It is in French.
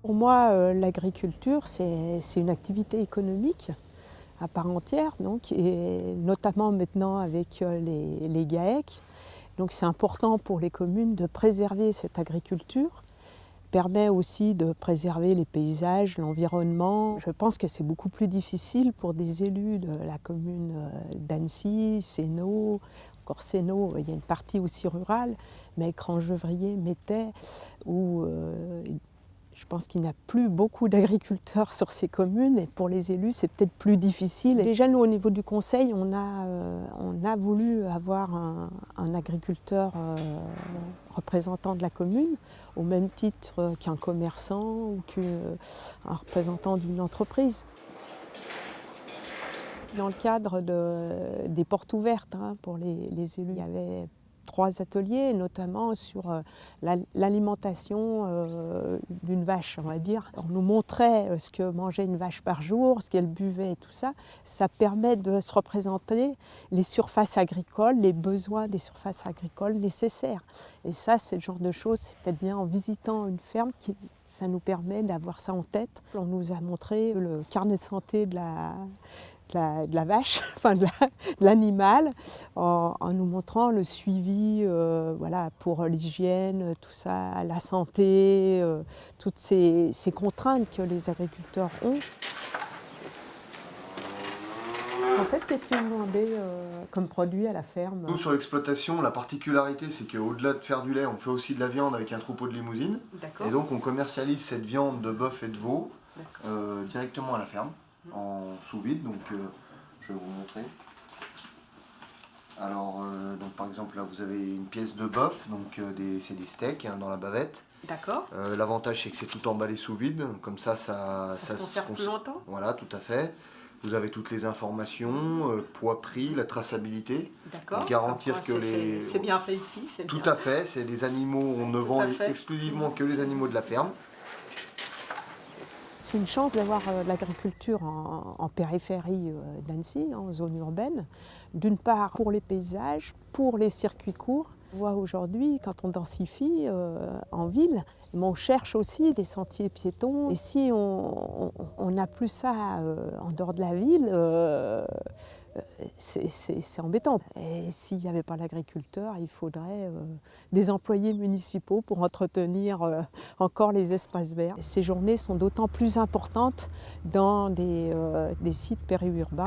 Pour moi, l'agriculture, c'est une activité économique à part entière, donc, et notamment maintenant avec les GAEC. Donc c'est important pour les communes de préserver cette agriculture. Permet aussi de préserver les paysages, l'environnement. Je pense que c'est beaucoup plus difficile pour des élus de la commune d'Annecy, Sénaux, encore Sénaux, il y a une partie aussi rurale, mais Écrangevrier, Métais, où je pense qu'il n'y a plus beaucoup d'agriculteurs sur ces communes et pour les élus, c'est peut-être plus difficile. Déjà, nous, au niveau du conseil, on a voulu avoir un agriculteur représentant de la commune, au même titre qu'un commerçant ou qu'un représentant d'une entreprise. Dans le cadre des portes ouvertes pour les élus, il y avait 3 ateliers, notamment sur l'alimentation d'une vache, on va dire. On nous montrait ce que mangeait une vache par jour, ce qu'elle buvait et tout ça. Ça permet de se représenter les surfaces agricoles, les besoins des surfaces agricoles nécessaires. Et ça, c'est le genre de choses, c'est peut-être bien en visitant une ferme que ça nous permet d'avoir ça en tête. On nous a montré le carnet de santé de la vache, enfin de l'animal, en nous montrant le suivi voilà, pour l'hygiène, tout ça, la santé, toutes ces contraintes que les agriculteurs ont. En fait, qu'est-ce que vous vendez comme produit à la ferme? Nous, sur l'exploitation, la particularité, c'est qu'au-delà de faire du lait, on fait aussi de la viande avec un troupeau de limousines. Et donc, on commercialise cette viande de bœuf et de veau directement à la ferme, en sous-vide. Donc, je vais vous montrer. Alors, donc, par exemple, là, vous avez une pièce de bœuf, donc c'est des steaks dans la bavette. D'accord. L'avantage, c'est que c'est tout emballé sous vide, comme ça se conserve plus longtemps. Voilà, tout à fait. Vous avez toutes les informations, poids, prix, la traçabilité. D'accord. Garantir que les... C'est bien fait ici. Tout à fait, c'est des animaux, on ne vend exclusivement que les animaux de la ferme. C'est une chance d'avoir de l'agriculture en périphérie d'Annecy, en zone urbaine. D'une part pour les paysages, pour les circuits courts. On voit aujourd'hui, quand on densifie en ville, on cherche aussi des sentiers piétons. Et si on n'a plus ça en dehors de la ville, c'est embêtant. Et s'il n'y avait pas l'agriculteur, il faudrait des employés municipaux pour entretenir encore les espaces verts. Ces journées sont d'autant plus importantes dans des sites périurbains.